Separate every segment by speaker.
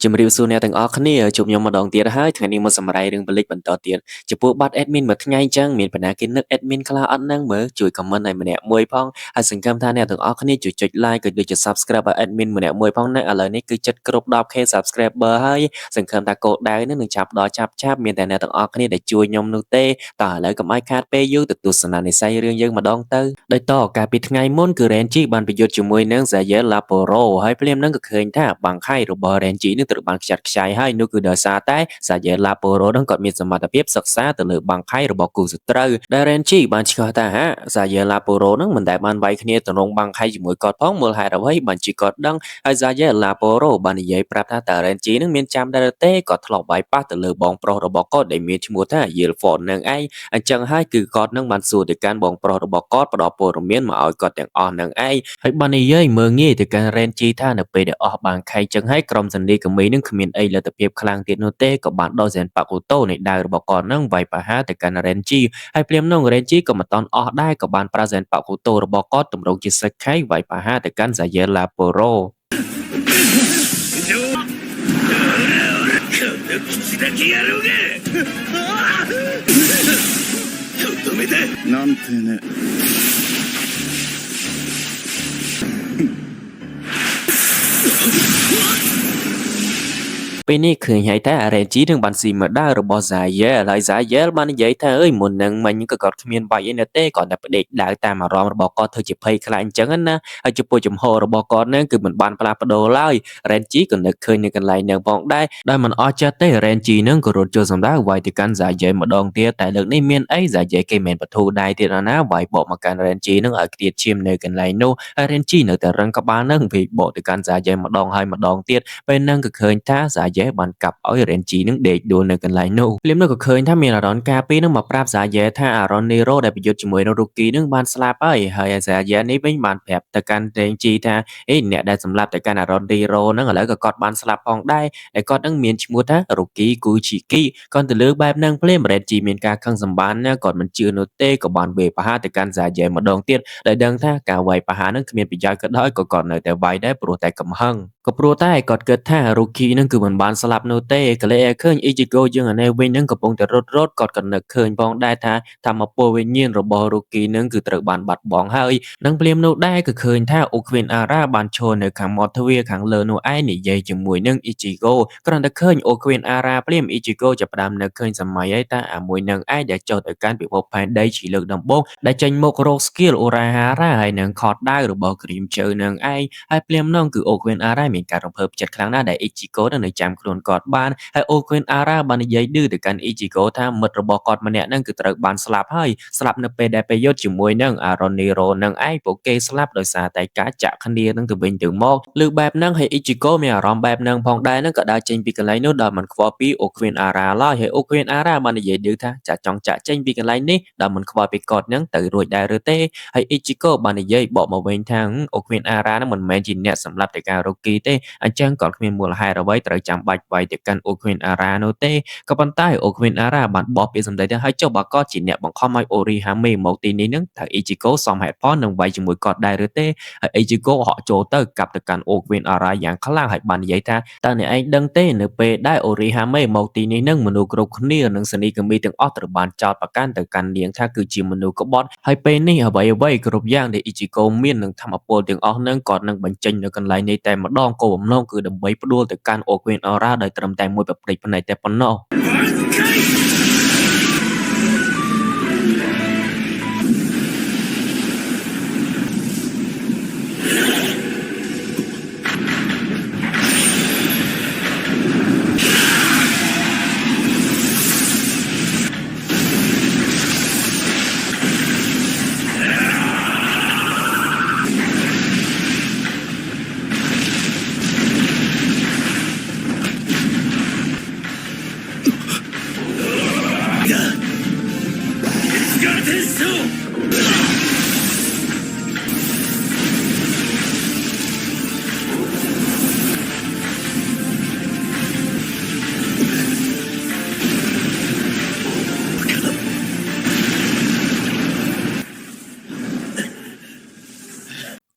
Speaker 1: ជំរាបសួរអ្នកទាំងអស់គ្នាជួបខ្ញុំម្ដងទៀតហើយថ្ងៃនេះមកសម្រាយរឿងបលិចបន្តទៀតចំពោះបាត់ admin មួយថ្ងៃអញ្ចឹងមានបណ្ណាគេនឹក admin ខ្លះអត់ហ្នឹងមើលជួយ comment ឲ្យម្នាក់មួយផងហើយសង្ឃឹមថាអ្នកទាំងអស់គ្នាជួយចុច like ក៏ដូចជា subscribe ឲ្យ admin ម្នាក់មួយផងណាឥឡូវនេះគឺចិត្តគ្រប់ 10k subscriber ហើយសង្ឃឹមថាគោលដៅនេះនឹងចាប់ដល់ចាប់មានតែអ្នកទាំងអស់គ្នាដែលជួយខ្ញុំនោះទេតោះឥឡូវកុំឲ្យខាតពេលយូរទៅទស្សនានិស័យរឿងយើងម្ដងទៅដោយតកាលពីថ្ងៃមុនគឺ Renji បានប្រយុទ្ធជាមួយនឹង Zayel Laporo ហើយភ្លាមហ្នឹងក៏ឃើញថាបាំងខៃរបស់ Renji នឹងត្រូវបានខ្ចាត់ខ្ចាយហើយនោះគឺដោយសារតែ Zayel Laporo នឹងគាត់មានសមត្ថភាពសិក្សាទៅលើបាំងខៃរបស់គូសត្រូវដែល Renji បានឆ្កឹះថាZayel Laporo នឹងមិនដែលបានវាយគ្នាទៅរងបាំងខៃជាមួយគាត់ផងមូលហេតុអ្វីបានជាគាត់ដឹងហើយ Zayel Laporo បាននិយាយប្រាប់ថាតើ Renji នឹងមានចាំដែរទេគាត់ធ្លាប់វាយប៉ះទៅលើបងប្រុសរបស់គាត់ដែលមានឈ្មោះថា Yelford នឹងឯងអញ្ចឹងហើយគឺគាត់នឹងបានសួរទៅកាន់បងប្រុសរបស់គាត់ផ្ដល់ព័ត៌មានមកឲ្យគាត់ទាំងអស់នឹងឯងហើយបាននិយាយមើងងាយទៅកាន់ Renji ថានៅពេលដែលអស់បាំងខៃចឹងហើយក្រុមសន្លីកមីនឹងគ្មានអីលទ្ធភាពខ្លាំងទៀតនោះទេក៏បានដោះ Zanpakuto នៃដៅរបស់គាត់នឹងវាយប្រហារទៅកាន់ Renji ហើយភ្លាមនោះ Renji ក៏មិនតន់អស់ដែរក៏បានប្រើ Zanpakuto របស់គាត់ទម្រង់ជាសឹកខៃវាយប្រហារទៅកាន់ Zayel Laporo
Speaker 2: なんてね。
Speaker 1: ពេលនេះឃើញហើយថា Renji នឹងបានស៊ីមកដើររបស់ Zayel ហើយ Zayel បាននិយាយថាអើយមុននឹងមិញក៏គាត់គ្មានបាច់អីណាទេគាត់តែផ្ដេកដើរតាមអារម្មណ៍របស់គាត់ធ្វើជាភ័យខ្លាចអញ្ចឹងណាហើយចំពោះចំហរបស់គាត់នឹងគឺមិនបានផ្លាស់ប្ដូរឡើយ Renji ក៏នឹកឃើញនៅកន្លែងនឹងផងដែរដែលមិនអស់ចិត្តទេ Renji នឹងក៏រត់ចូលសម្ដៅវាយទៅកាន់ Zayel ម្ដងទៀតតែលើកនេះមានអី Zayel គេមិនបធូរដៃទៀតណាវាយបកមកកាន់ Renji នឹងឲ្យខ្ទាតឈាមនៅកន្លែងនោះហើយ Renji នៅតែរឹងក្បាលនឹងវាយបកទៅកាន់ Zayel ម្ដងហើយម្ដងទៀតពេលហ្នឹងក៏ឃើញថា Zayel បានកាប់ឲ្យ Renji នឹងដេកដួលនៅកន្លែងនោះភ្លាមនោះក៏ឃើញថាមានអារ៉នការពីនឹងមកប្រាប់ Zayel ថាអារ៉ន Nero ដែលប្រយុទ្ធជាមួយនឹង Rookie នឹងបានស្លាប់ហើយ Zayel នេះវិញបានប្រាប់ទៅកាន់ Renji ថាអ្នកដែលសម្លាប់ទៅកាន់អារ៉ន Nero នឹងឥឡូវក៏គាត់បានស្លាប់ផងដែរហើយគាត់នឹងមានឈ្មោះថា Rookie Kuchiki គាត់ទៅលើបែបហ្នឹងភ្លាម Renji មានការខឹងសម្បានណាគាត់មិនជឿនោះទេក៏បានវាយប្រហារទៅកាន់ Zayel ម្ដងទៀតដែលដឹងថាការវាយប្រហារនឹងគ្មានប្រយោជន៍ក៏ដោយក៏គាត់នៅតែវាយដែរព្រោះតែកំហឹងក៏ព្រោះតែគាត់គិតថា Rookie នឹងគឺមិនបានស្លាប់នោះទេក៏លេឃើញ Ichigo យើងអានេះវិញនឹងកំពុងតែរត់គាត់ក៏នឹកឃើញផងដែរថាធម្មពលវិញ្ញាណរបស់ Rookie នឹងគឺត្រូវបានបាត់បង់ហើយនឹងភ្លាមនោះដែរក៏ឃើញថា Okwinara បានឈរនៅខាងមាត់ទ្វារខាងលើនោះឯងនិយាយជាមួយនឹង Ichigo គ្រាន់តែឃើញ Okwinara ភ្លាម Ichigo ចាប់ផ្ដើមនឹកឃើញសម័យហើយតាអាមួយនឹងឯងដែលចុះទៅកាន់ពិភពផែនដីជាលើកដំបូងដែលចេញមករក skill Urahara ហើយនឹងខតដាវរបស់ Grim Chou នឹងឯងហើយភ្លាមនោះគឺ Okwinara មានការរំភើបចិត្តខ្លាំងណាស់ដែល Ichigo នៅចាំខ្លួនគាត់បានហើយ Okwinara បាននិយាយឌឺទៅកាន់ Ichigo ថាមិត្តរបស់គាត់ម្នាក់នឹងគឺត្រូវបានស្លាប់ហើយស្លាប់នៅពេលដែលប្រយុទ្ធជាមួយនឹង Aaron Nero នឹងឯងពួកគេស្លាប់ដោយសារតែការចាក់គ្នានឹងទៅវិញទៅមកលើបែបហ្នឹងហើយ Ichigo មានអារម្មណ៍បែបហ្នឹងផងដែរនឹងក៏ដើរចេញពីកន្លែងនោះដោយមិនខ្វល់ពី Okwinara ឡើយហើយ Okwinara បាននិយាយឌឺថាចង់ចាក់ចេញពីកន្លែងនេះដោយមិនខ្វល់ពីគាត់នឹងទៅរួចដែរឬទេហើយ Ichigo បាននិយាយបកមកវិញថា Okwinara នឹងមិនមែនជាអ្នកសម្លាប់តែការ Rookie ទេអញ្ចឹងគាត់គ្មានមូលហេតុអ្វីត្រូវចាំបាច់វាយទៅកាន់ Okwinara នោះទេក៏ប៉ុន្តែ Okwinara បានបោះពាក្យសម្ដីទៅហើយចុះបើគាត់ជាអ្នកបង្ខំឲ្យ Orihime មកទីនេះនឹងថា Ichigo សមហេតុផលនឹងវាយជាមួយគាត់ដែរឬទេហើយ Ichigo ហក់ចូលទៅកាប់ទៅកាន់ Okwinara យ៉ាងខ្លាំងហើយបាននិយាយថាតើអ្នកឯងដឹងទេនៅពេលដែល Orihime មកទីនេះនឹងមនុស្សគ្រប់គ្នានិងសនីកមីទាំងអស់ត្រូវបានចោទប្រកាន់ទៅកាន់នាងថាគឺជាមនុស្សក្បត់ហើយពេលនេះអ្វីគ្រប់យ៉ាងដែល Ichigo មាននឹងធម្មពលទាំងអស់នឹងគាត់នឹងបញ្ចេញនៅកន្លែងនេះតែម្ដងគោលបំណងគឺដើម្បីផ្ដួលទៅកាន់ Okwinara ដោយត្រឹមតែមួយប្រព្រឹត្តផ្នែកតែប៉ុណ្ណោះ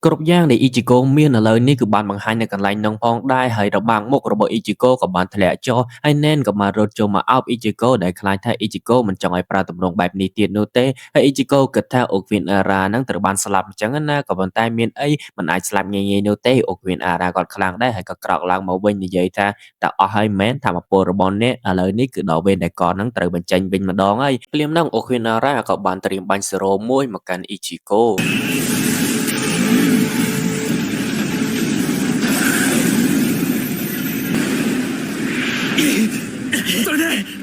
Speaker 1: គ្រប់យ៉ាងដែល Ichigo មានឥឡូវនេះគឺបានបង្ហាញនៅកន្លែងហ្នឹងផងដែរហើយរបាំងមុខរបស់ Ichigo ក៏បានធ្លាក់ចុះហើយ Nen ក៏បានរត់ចូលមកអោប Ichigo ដែលខ្លាចថា Ichigo មិនចង់ឲ្យប្រើទម្រង់បែបនេះទៀតនោះទេហើយ Ichigo គិតថា Okuhinara ហ្នឹងត្រូវបានស្លាប់អញ្ចឹងណាក៏ប៉ុន្តែមានអីមិនអាចស្លាប់ងាយៗនោះទេ Okuhinara គាត់ខ្លាំងដែរហើយក៏ក្រោកឡើងមកវិញនិយាយថាតើអស់ហើយមែនថាមពលរបស់អ្នកឥឡូវនេះគឺដល់វេនដែលកហ្នឹងត្រូវបញ្ចេញវិញម្ដងហើយភ្លាមហ្នឹង Okuhinara ក៏បានត្រៀមបាញ់សេរ៉ូមួយមកកាន់ Ichigo
Speaker 2: それで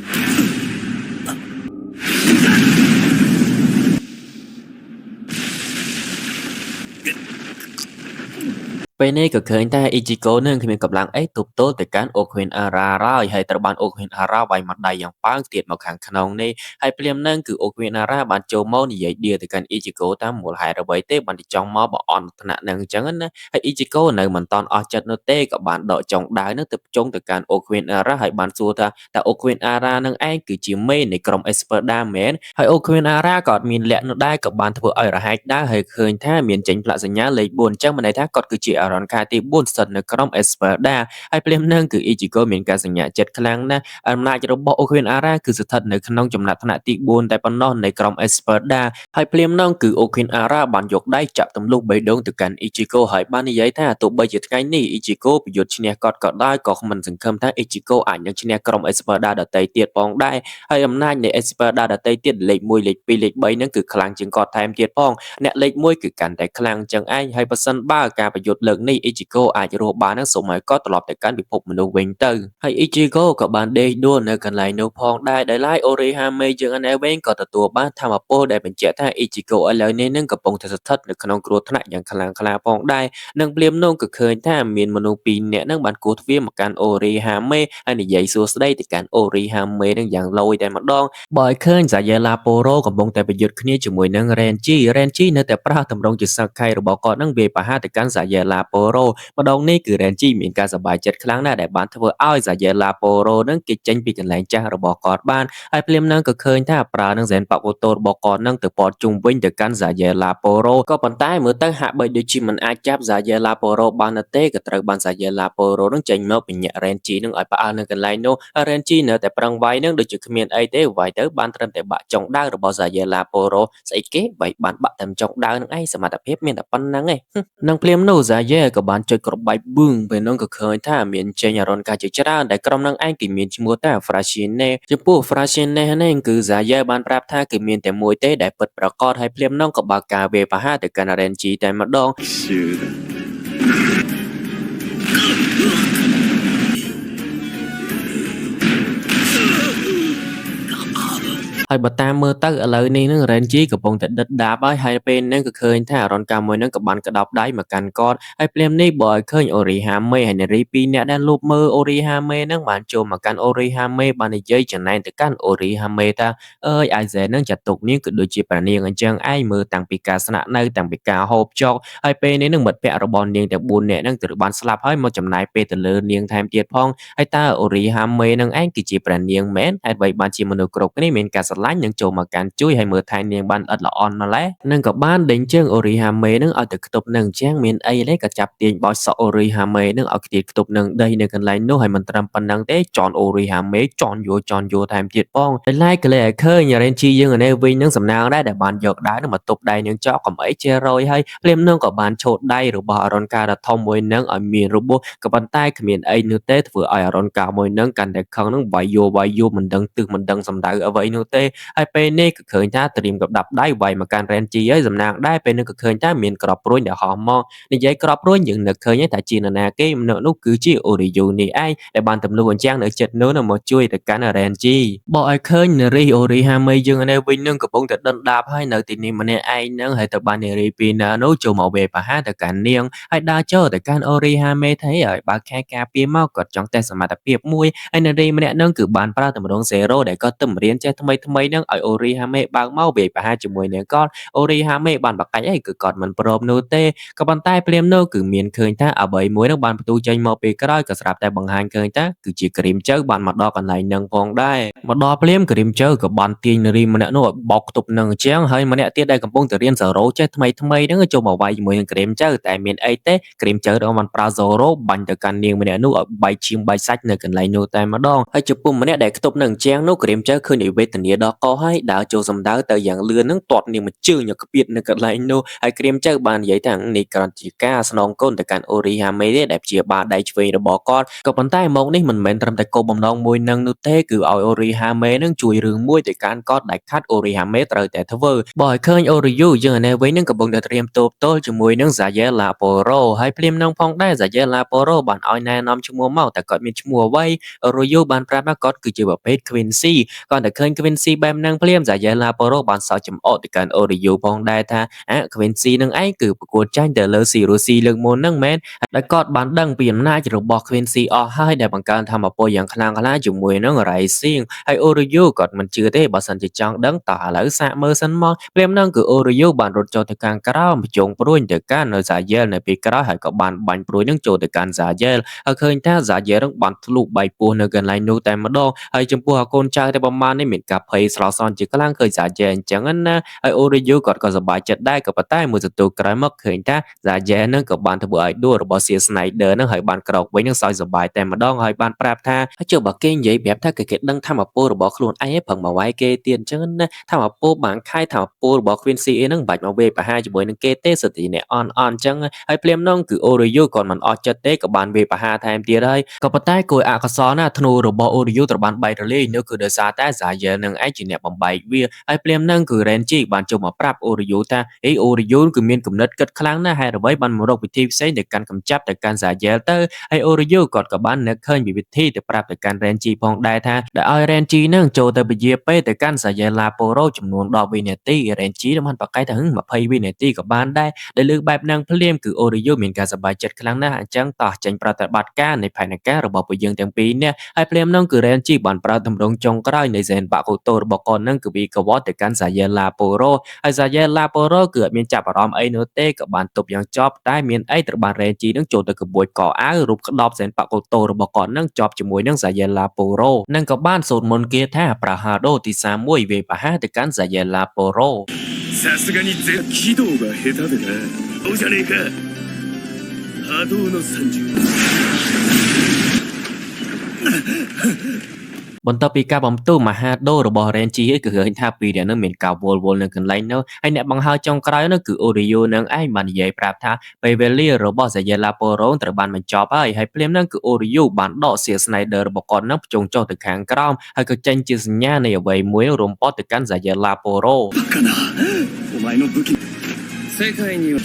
Speaker 1: ពេលនេះក៏ឃើញថា Ichigo នឹងគ្មានកម្លាំងអីទប់ទល់ទៅកាន់ Okuhinara ឡើយហើយត្រូវបាន Okuhinara វាយមាត់ដៃយ៉ាងប៉ើងទៀតមកខាងក្នុងនេះហើយភ្លាមហ្នឹងគឺ Okuhinara បានចូលមកនិយាយដៀទៅកាន់ Ichigo តាមមូលហេតុអ្វីទេបានទីចង់មកបអន់ថ្នាក់ហ្នឹងអញ្ចឹងណាហើយ Ichigo នៅមិនតន់អស់ចិត្តនោះទេក៏បានដកចុងដាវហ្នឹងទៅចុងទៅកាន់ Okuhinara ហើយបានសួរថាតើ Okuhinara នឹងឯងគឺជាមេនៃក្រុម Espada មែនហើយ Okuhinara ក៏អត់មានលាក់នោះដែរក៏បានធ្វើឲ្យរហែកដែរហើយឃើញថាមានចេញផ្លាកសញ្ញាលេខ4អញ្ចឹងមានន័យថាគាត់គឺជាអរនការទី4ស្ថិតនៅក្រុម Espada ហើយភ្លាមហ្នឹងគឺ Ichigo មានការសញ្ញាចិត្តខ្លាំងណាស់អំណាចរបស់ Okuhinara គឺស្ថិតនៅក្នុងចំណាត់ថ្នាក់ទី4តែប៉ុណ្ណោះនៃក្រុម Espada ហើយភ្លាមហ្នឹងគឺ Okuhinara បានយកដៃចាប់ទម្លុះបេះដូងទៅកាន់ Ichigo ហើយបាននិយាយថាទោះបីជាថ្ងៃនេះ Ichigo ប្រយុទ្ធឈ្នះគាត់ក៏ដោយក៏មិនសង្ឃឹមថា Ichigo អាចនឹងឈ្នះក្រុម Espada ដទៃទៀតផងដែរហើយអំណាចនៃ Espada ដទៃទៀតលេខ1លេខ2លេខ3ហ្នឹងគឺខ្លាំងជាងគាត់ថែមទៀតផងអ្នកលេខ1គឺកាន់តែខ្លាំងចឹងឯងហើយបើសិនបើការប្រយុទ្ធលើកនេះ Ichigo អាចរស់បានហ្នឹងសូមឲ្យគាត់ត្រឡប់ទៅកាន់ពិភពមនុស្សវិញទៅហើយ Ichigo ក៏បានដេកដួលនៅកន្លែងនោះផងដែរដែលឡែក Orihime យើងឯវិញក៏ទទួលបានថាមពលដែលបញ្ជាក់ថា Ichigo ឥឡូវនេះនឹងកំពុងតែស្ថិតនៅក្នុងគ្រោះថ្នាក់យ៉ាងខ្លាំងក្លាផងដែរនឹងភ្លាមនោះក៏ឃើញថាមានមនុស្ស2នាក់នឹងបានគោះទ្វារមកកាន់ Orihime ហើយនិយាយសួស្ដីទៅកាន់ Orihime នឹងយ៉ាងលយតែម្ដងបើឲ្យឃើញ Sayelaporo កំពុងតែប្រយុទ្ធគ្នាជាមួយនឹង Renji នៅតែប្រើទម្រង់ជាសឹកខៃរបស់គាត់នឹងវាយប្រហារទៅកាន់ Sayelaporo ម្ដងនេះគឺ Renji មានការសប្បាយចិត្តខ្លាំងណាស់ដែលបានធ្វើឲ្យ Sayelaporo នឹងគេចេញពីកន្លែងចាស់របស់គាត់បានហើយភ្លាមហ្នឹងក៏ឃើញថាប្រើនឹង Zenpakuto របស់គាត់នឹងទៅព័ទ្ធជុំវិញទៅកាន់ Sayelaporo ក៏ប៉ុន្តែមើលទៅហាក់បីដូចជាមិនអាចចាប់ Sayelaporo បាននោះទេក៏ត្រូវបាន Sayelaporo នឹងចេញមកបញ្ញាក់ Renji នឹងឲ្យផ្អើលនៅកន្លែងនោះ Renji នៅតែប្រឹងវាយនឹងដូចជាគ្មានអីទេវាយទៅបានត្រឹមតែបាក់ចុងដាវរបស់ Sayelaporo ស្អីគេវាយបានបាក់តែចុងដាវនឹងឯងសមត្ថភាពមានតែប៉ុណ្្នឹងឯងនឹងភ្លាមនោះ Saye ក៏បានចុចក្របបែកប៊ឹងពេលនោះក៏ឃើញថាមានចេញអរុនការជាច្រើនដែលក្រុមនឹងឯងគឺមានឈ្មោះថា Frashine ចំពោះ Frashine នេះគឺ Saye បានប្រាប់ថាគឺមានតែមួយទេដែលពិតប្រាកដហើយភ្លាមនោះក៏បើកការវាយប្រហារទៅកាន់ Renji តែម្ដង
Speaker 2: 集団
Speaker 1: ហើយបើតាមមើលទៅឥឡូវនេះនឹង Renji កំពុងតែដិតដាបហើយពេលហ្នឹងក៏ឃើញថាអរុនកាមួយហ្នឹងក៏បានក្តោបដៃមកកាន់គាត់ហើយភ្លាមនេះបើឲ្យឃើញ Orihime ហើយនារី2នាក់ដែលលូបមើល Orihime ហ្នឹងបានចូលមកកាន់ Orihime បាននិយាយចំណែនទៅកាន់ Orihime ថាអើយ Aizen ហ្នឹងចាត់ទុកនាងគឺដូចជាប្រានាងអញ្ចឹងឯងមើលតាំងពីការស្នាក់នៅតាំងពីការហូបចុកហើយពេលនេះនឹងមិត្តភក្តិរបស់នាងទាំង4នាក់ហ្នឹងត្រូវបានស្លាប់ហើយមកចំណាយពេលទៅលើនាងថែមទៀតផងហើយតើ Orihime ហ្នឹងឯងគឺជាប្រានាងមែនហេតុអ្វីបានជាមនុស្សគ្រប់គ្នាមានការស្រឡាញ់នឹងចូលមកកាន់ជួយហើយមើលថែនាងបានល្អិតល្អន់ម្ល៉េះនឹងក៏បានដេញជើង Orihime នឹងឲ្យទៅខ្ទប់នឹងជាងមានអីទេក៏ចាប់ទាញបោចសក់ Orihime នឹងឲ្យខ្ទាតខ្ទប់នឹងដីនៅកន្លែងនោះហើយមិនត្រឹមប៉ុណ្ណឹងទេចន់ Orihime ចន់យោថែមទៀតផងហើយឡែកក៏លេឲ្យឃើញ Renji យើងឯនេះវិញនឹងសំណាងដែរដែលបានយកដៃនឹងមកទប់ដៃនឹងចោលកំអីជារយហើយភ្លាមនឹងក៏បានឆូតដៃរបស់អរុនការដ៏ធំមួយនឹងឲ្យមានរបួសក៏ប៉ុន្តែគ្មានអីនោះទេធ្វើឲ្យអរុនការមួយនឹងកាន់តែខឹងនឹងវាយយោមិនដឹងទិសមិនដឹងសម្ដៅអ្វីនោះទេហើយពេលនេះក៏ឃើញថាត្រៀមกับដាប់ដៃវាយមកកាន់ Renji ហើយសំណាងដែរពេលនេះក៏ឃើញថាមានក្របព្រួញដែលហោះមកនិយាយក្របព្រួញយើងនឹកឃើញថាជានរណាគេមនុស្សនោះគឺជា Oryu នេះឯងដែលបានទម្លុះអញ្ចឹងនៅចិត្តនោះមកជួយទៅកាន់ Renji បើឲ្យឃើញនារី Orihime យើងនេះវិញនឹងកំពុងតែដិនដាបហើយនៅទីនេះម្នាក់ឯងនឹងហើយទៅបាននារីពីណានោះចូលមកវេប្រហារទៅកាន់នាងហើយដើរចូលទៅកាន់ Orihime ថៃហើយបើខែការពារមកគាត់ចង់តេស្តសមត្ថភាពមួយហើយនារីម្នាក់នឹងគឺបានប្រើទម្រង់ Zero ដែលគាត់ទៅរៀនចេះថ្មី ថ្មីហ្នឹងឲ្យ Orihime បើកមកវាយប្រហារជាមួយនឹងគាត់ Orihime បានបកាច់អីគឺគាត់មិនព្រមនោះទេក៏ប៉ុន្តែភ្លាមនោះគឺមានឃើញថាអ្វីមួយហ្នឹងបានបន្ទូចេញមកពីក្រោយក៏ស្រាប់តែបង្ហាញឃើញថាគឺជាគ្រីមជើបានមកដល់កន្លែងហ្នឹងផងដែរមកដល់ភ្លាមគ្រីមជើក៏បានទាញនារីម្នាក់នោះឲ្យបោកទប់នឹងអញ្ចឹងហើយម្នាក់ទៀតដែលកំពុងតែរៀន Zoro ចេះថ្មីហ្នឹងចូលមកវាយជាមួយនឹងគ្រីមជើតែមានអីទេគ្រីមជើတော့បានប្រើ Zoro បាញ់ទៅកាន់នាងម្នាក់នោះឲ្យបែកឈាមបែកសាច់នៅកន្លែងនោះតែម្ដងហើយចំពោះម្នាក់ដែលខ្ទប់នឹងអញ្ចឹងនោះគ្រីមជើឃើញឲ្យវេទនាដល់កហើយដើរចូលសម្ដៅទៅយ៉ាងលឿនហ្នឹងទាត់នាងមួយជើងយកខ្ពៀតនៅកន្លែងនោះហើយគ្រីមជើបាននិយាយថានេះគ្រាន់ជាការស្នងគុណទៅកាន់ Orihime ទេដែលជាបាដៃឆ្វេងរបស់គាត់ក៏ប៉ុន្តែមកនេះមិនមែនត្រឹមតែគោលបំណងមួយនឹងនោះទេគឺឲ្យ Orihime នឹងជួយរឿងមួយទៅកាន់គាត់ដែលខាត់ Orihime ត្រូវតែធ្វើបើឲ្យឃើញ Oryu យើងឯវិញនឹងកំពុងតែត្រៀមតូបទល់ជាមួយនឹង Zayela Poro ហើយភ្លាមនឹងផងដែរ Zayela Poro បានឲ្យណែនាំឈ្មោះមកតែគាត់មានឈ្មោះអ្វី Oryu បានប្រាប់ថាគាត់គឺជាប្រភេទ Quincy គាត់តែឃើញ Quincy បែបហ្នឹងភ្លាម Zayela Poro បានសើចចំអកទៅកាន់ Oryu ផងដែរថាQuincy នឹងឯងគឺប្រកួតចាញ់ទៅលើ Shiroshi លើកមុនហ្នឹងមែនដែលគាត់បានដឹងពីអំណាចរបស់ Quincy អស់ហើយដែលបង្កើនធម៌ពលយ៉ាងខ្លាំងក្លាជាមួយនឹង Rising ហើយ Oryu គាត់មិនជឿទេបើសិនជាចង់ដឹងតោះឥឡូវសាកមើលសិនមកព្រាមហ្នឹងគឺ Oryu បានរត់ចូលទៅខាងក្រោមបញ្ចុងព្រួយទៅកាន់នៅ Zayel នៅពីក្រោយហើយក៏បានបាញ់ព្រួយហ្នឹងចូលទៅកាន់ Zayel ហើយឃើញថា Zayel ហ្នឹងបានធ្លុះបែកពោះនៅកន្លែងនោះតែម្ដងហើយចំពោះកូនចៅតែប្រមាណនេះមានការភ័យស្រោសនជាខ្លាំងឃើញ Zayel អញ្ចឹងណាហើយ Oryu គាត់ក៏សប្បាយចិត្តដែរក៏ប៉ុន្តែមួយសន្ទុះក្រោយមកឃើញថា Zayel ហ្នឹងក៏បានធ្វើឲ្យដួលរបស់ Sea Snyder ហ្នឹងហើយបានក្រោកវិញហ្នឹងសើចសប្បាយតែម្ដងហើយបានប្រាប់ថាចុះបើគេនិយាយប្រាប់ថាគេដឹងធម៌ពលរបស់ខ្លួនឯងប្រឹងមកវាយគេទៀតអញ្ចឹងណាធម៌ពលបានខាយធម៌ពលរបស់ Quincy ហ្នឹងបាច់មកវាយប្រហារជាមួយនឹងគេទេសិតតែអ្នកអន់អញ្ចឹងហើយភ្លាមនោះគឺ Oryu គាត់មិនអស់ចិត្តទេក៏បានវាយប្រហារថែមទៀតហើយក៏ប៉ុន្តែគួរអកុសលណាធ្នូរបស់ Oryu ត្រូវបានបែករលាយនោះគឺដោយសារតែ Zayel នឹងឯងជាអ្នកបំបែកវាហើយភ្លាមហ្នឹងគឺ Renji បានចូលមកប្រាប់ Oryu ថាOryu គឺមានគំនិតគិតខ្លាំងណាស់ហេតុអ្វីបានមករកវិធីផ្សេងទៅកាន់កម្ចាត់ទៅកាន់ Zayel ទៅហើយ Oryu គាត់ក៏បាននឹកឃើញពីវិធីទៅប្រាប់ទៅកាន់ Renji ផងដែរថាដែលឲ្យ Renji ហ្នឹងចូលទៅពជាពេលទៅកាន់ Zayela Poro ចំនួន10វិនាទី Renji នឹងបានប្រកែកថា20វិនាទីក៏បានដែរដែលលើកបែបហ្នឹងភ្លាមគឺ Oryu មានការសប្បាយចិត្តខ្លាំងណាស់អញ្ចឹងតោះចេញប្រតិបត្តិការនៃផែនការរបស់ពួកយើងទាំងពីរនាក់ហើយភ្លាមហ្នឹងគឺ Renji បានប្រើទម្រង់ចុងក្រោយនៃ Zenpakuto របស់គាត់ហ្នឹងគឺវាកវត្តទៅកាន់ Zayela Poro ហើយ Zayela Poro គឺអត់មានចាប់អារម្មណ៍អីនោះទេក៏បានទប់យ៉ាងជាប់តែមានអីត្រូវបាន Renji ហ្នឹងចូលទៅក្បួយកអាវរូបក្តប់ Zenpakuto របស់គាត់ហ្នឹងជាប់ជាមួយនឹង Zayela Poro និងក៏បានសូត្រមន្តគាថាប្រហារដូទី31វាយប្រហារទៅកាន់ Zayela Poro
Speaker 2: さすがに軌道が下手でなそうじゃねえか波動の30
Speaker 1: បន្ទាប់ពីការបំទូមហាដូររបស់ Renji គឺឃើញថាពីរនាក់នឹងមានការវល់នៅកន្លែងនោះហើយអ្នកបង្ហើរចុងក្រោយនោះគឺ Oryu នឹងឯងបាននិយាយប្រាប់ថាពេលវេលារបស់ Zayela Poro ត្រូវបានបញ្ចប់ហើយភ្លាមហ្នឹងគឺ Oryu បានដក Sea Snyder របស់គាត់នឹងភ្ជង់ចុះទៅខាងក្រោមហើយក៏ចេញជាសញ្ញានៃអ្វីមួយរំពាត់ទៅកាន់ Zayela Poro
Speaker 2: バカなお前の武器世界には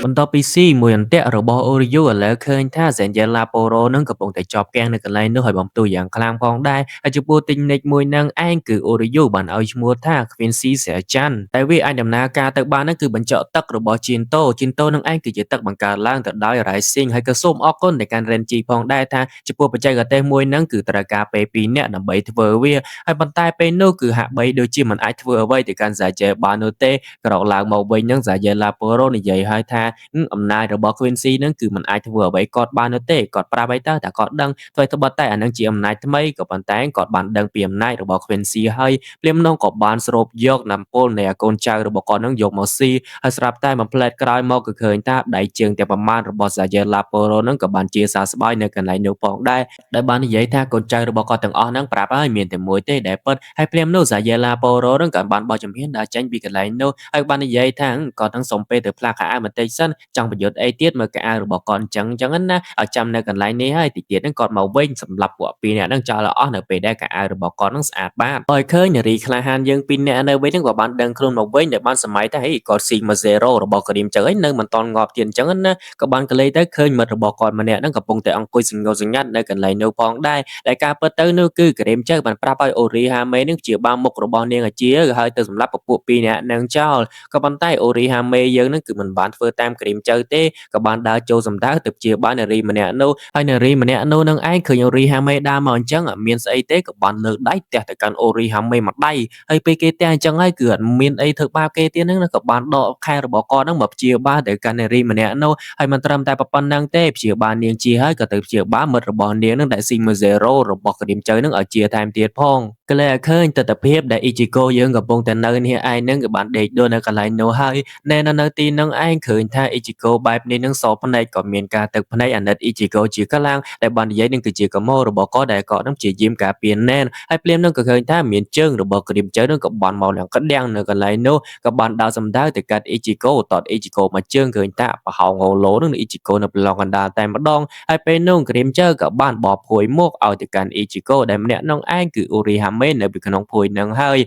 Speaker 1: បន្ទាប់ពីស៊ីមួយអន្ទាក់របស់ Oryu ឥឡូវឃើញថា Zayela Poro នឹងកំពុងតែជាប់គាំងនៅកន្លែងនោះហើយបំទូយ៉ាងខ្លាំងផងដែរហើយចំពោះទិញនិចមួយនឹងឯងគឺ Oryu បានឲ្យឈ្មោះថា Quincy Seichan តែវាអាចដំណើរការទៅបានហ្នឹងគឺបញ្ចុកទឹករបស់ Jinto នឹងឯងគឺជាទឹកបង្កើតឡើងទៅដោយ Rising ហើយក៏សូមអរគុណទៅកាន់ Renji ផងដែរថាចំពោះបច្ចេកទេសមួយហ្នឹងគឺត្រូវការពេល2នាក់ដើម្បីធ្វើវាហើយប៉ុន្តែពេលនោះគឺហាក់បីដូចជាមិនអាចធ្វើអ្វីទៅកាន់ Zayel បាននោះទេក្រោកឡើងមកវិញហ្នឹង Zayela Poro និយាយឲ្យថាអំណាចរបស់ Quincy ហ្នឹងគឺមិនអាចធ្វើអ្វីគាត់បាននោះទេគាត់ប្រាប់ឲ្យទៅតែគាត់ដឹងធ្វើត្បិតតែអានឹងជាអំណាចថ្មីក៏ប៉ុន្តែគាត់បានដឹងពីអំណាចរបស់ Quincy ហើយភ្លាមនោះក៏បានស្រូបយកណាំពុលនៃកូនចៅរបស់គាត់នឹងយកមកស៊ីហើយស្រាប់តែមួយផ្លែតក្រោយមកគឺឃើញថាដៃជើងតែប្រមាណរបស់ Zayela Poro ហ្នឹងក៏បានជាសះស្បើយនៅកន្លែងនោះផងដែរដែលបាននិយាយថាកូនចៅរបស់គាត់ទាំងអស់ហ្នឹងប្រាប់ហើយមានតែមួយទេដែលពិតហើយភ្លាមនោះ Zayela Poro ហ្នឹងក៏បានបោះជំហានដើរចេញពីកន្លែងនោះហើយបាននិយាយថាគាត់នឹងសុំពេលទៅផ្លាស់ខោអាវបន្តិចសិន ចង់បញ្យុទ្ធអីទៀតមើលកៅអៅរបស់គាត់អញ្ចឹងណាឲ្យចាំនៅកន្លែងនេះហើយតិចទៀតហ្នឹងគាត់មកវិញសម្រាប់ពួកពីរនាក់ហ្នឹងចោលឲ្យអស់នៅពេលដែលកៅអៅរបស់គាត់ហ្នឹងស្អាតបាតឲ្យឃើញនារីក្លាហានយើងពីរនាក់នៅវិញហ្នឹងក៏បានដឹងខ្លួនមកវិញដែលបានសម័យថាហេគាត់ស៊ីមក0របស់ការីមចឹងឯងនៅមិនតន់ងាប់ទៀតអញ្ចឹងណាក៏បានកលេចទៅឃើញមិត្តរបស់គាត់ម្នាក់ហ្នឹងកំពុងតែអង្គុយសង្ងត់សង្ងាត់នៅកន្លែងនោះផងដែរដែលការពិតទៅនោះគឺការីមចឹងបានប្រាប់ឲ្យអូរីហាមេហ្នឹងជាបាមុខរបស់នាងអាជាហើយទៅសម្រាប់ពពួកពីរនាក់ហ្នឹងចោលក៏ប៉ុន្តែអូរីហាមេយើងហ្នឹងគឺមិនបានធ្វើតាមការីមចៅទេក៏បានដើរចូលសម្ដៅទៅជាបាននារីម្នាក់នោះហើយនារីម្នាក់នោះនឹងឯងឃើញអូរីហាមេដើរមកអញ្ចឹងអត់មានស្អីទេក៏បានលើកដៃទះទៅកាន់អូរីហាមេមួយដៃហើយពេលគេទះអញ្ចឹងហើយគឺអត់មានអីធ្វើបាបគេទៀតហ្នឹងក៏បានដកខែរបស់គាត់ហ្នឹងមកព្យាបាលទៅកាន់នារីម្នាក់នោះហើយមិនត្រឹមតែប៉ុណ្្នឹងទេព្យាបាលនាងជាហើយក៏ទៅព្យាបាលមិត្តរបស់នាងហ្នឹងដែលស៊ីមក0របស់ការីមចៅហ្នឹងឲ្យជាថែមទៀតផងក៏เลยឃើញទស្សនភាពដែលអ៊ីជីកូយើងកំពុងតែនៅនេះឯងហ្នឹងក៏បានដេកដួលនៅកន្លែងនោះហើយណែនៅទីហ្នឹងឯងឃើញថាអ៊ីជីកូបែបនេះនឹងសភ្នែកក៏មានការទឹកភ្នែកអាណិតអ៊ីជីកូជាខ្លាំងដែលបាននិយាយនឹងគឺជាកមោរបស់គាត់ដែលគាត់នឹងជាយាមការពារណែនហើយភ្លាមនឹងក៏ឃើញថាមានជើងរបស់ក្រៀមជើងនឹងក៏បានមកឡើងក្តាំងនៅកន្លែងនោះក៏បានដើរសម្ដៅទៅកាត់អ៊ីជីកូតតអ៊ីជីកូមកជើងឃើញថាប្រហោងហូឡូនឹងអ៊ីជីកូនៅប្រឡងកណ្ដាលតែម្ដងហើយពេលនោះក្រៀមជើងក៏បានបបភួយមកឲ្យទៅកាន់អ៊ីជីកូដែលម្នាក់នោះឯងគឺអូរីហាមេនៅក្នុងភួយនឹងហើយ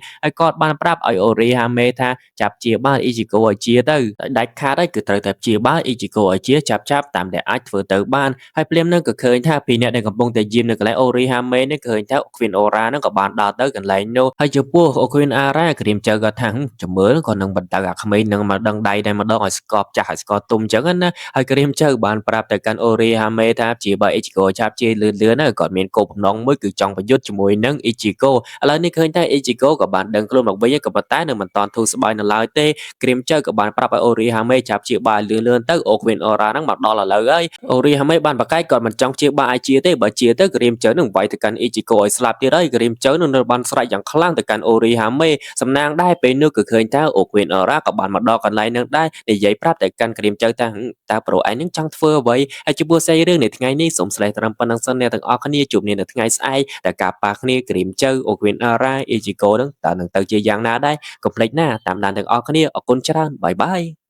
Speaker 1: គាត់បានប្រាប់ឲ្យអូរីហាមេថាចាប់ជាបាលអ៊ីជីកូឲ្យជាទៅដាច់ខាតហើយគឺត្រូវតែព្យាបាលអ៊ីជីកូឲ្យជាចាប់តាមដែលអាចធ្វើទៅបានហើយភ្លាមនឹងក៏ឃើញថាពីអ្នកដែលកំពុងតែយាមនៅកន្លែងអូរីហាមេនេះឃើញថាគ្វីនអូរ៉ានឹងក៏បានដើរទៅកន្លែងនោះហើយចំពោះអូគ្វីនអារ៉ាក្រៀមជើក៏ថាចាំមើលក៏នឹងបន្តអាក្មេងនឹងមកដឹងដៃតែម្ដងឲ្យស្កប់ចាស់ឲ្យស្កប់ទុំអញ្ចឹងណាហើយក្រៀមជើបានប្រាប់ទៅកាន់អូរីហាមេថាជាបើអ៊ីជីកូចាប់ជាលឿនណាគាត់មានគោលបំណងមួយគឺចង់ប្រយុទ្ធជាមួយនឹងអ៊ីជីកូឥឡូវនេះឃើញថាអ៊ីជីកូក៏បានដឹងខ្លួនមកវិញក៏ប៉ុន្តែនៅមិនតាន់ធូរស្បើយនៅឡើយទេក្រៀមជើក៏បានប្រាប់ឲ្យអូរីហាមេចាប់ជាបើលឿនទៅអូគ្វីនអូរ៉ាហ្នឹងមកដល់ឥឡូវហើយអូរីហាមេបានប្រកែកគាត់មិនចង់ជាបើឲ្យជាទេបើជាទៅក្រៀមជើនឹងវាយទៅកាន់អ៊ីជីកូឲ្យស្លាប់ទៀតហើយក្រៀមជើនឹងនៅបានស្រែកយ៉ាងខ្លាំងទៅកាន់អូរីហាមេសំណាងដែរពេលនោះគឺឃើញថាអូគ្វីនអូរ៉ាក៏បានមកដល់កន្លែងហ្នឹងដែរនិយាយប្រាប់ទៅកាន់ក្រៀមជើថាតើប្រូឯងនឹងចង់ធ្វើអ្វីហើយចំពោះសេរីរឿងនៃថ្ងៃនេះសូមស្លេះត្រឹមប៉ុណ្្នឹងសិនអ្នកទាំងអស់គ្នាជួបគ្នានៅថ្ងៃស្អែកតែការប៉ះគ្នាក្រៀមជើអូគ្វីនអូរ៉ាអ៊ីជីកូនឹងតើនឹងទៅជាយ៉ាងណាដែរកុំភ្លេចណាតាមដានទាំងអស់គ្នាអរគុណច្រើនបាយបាយ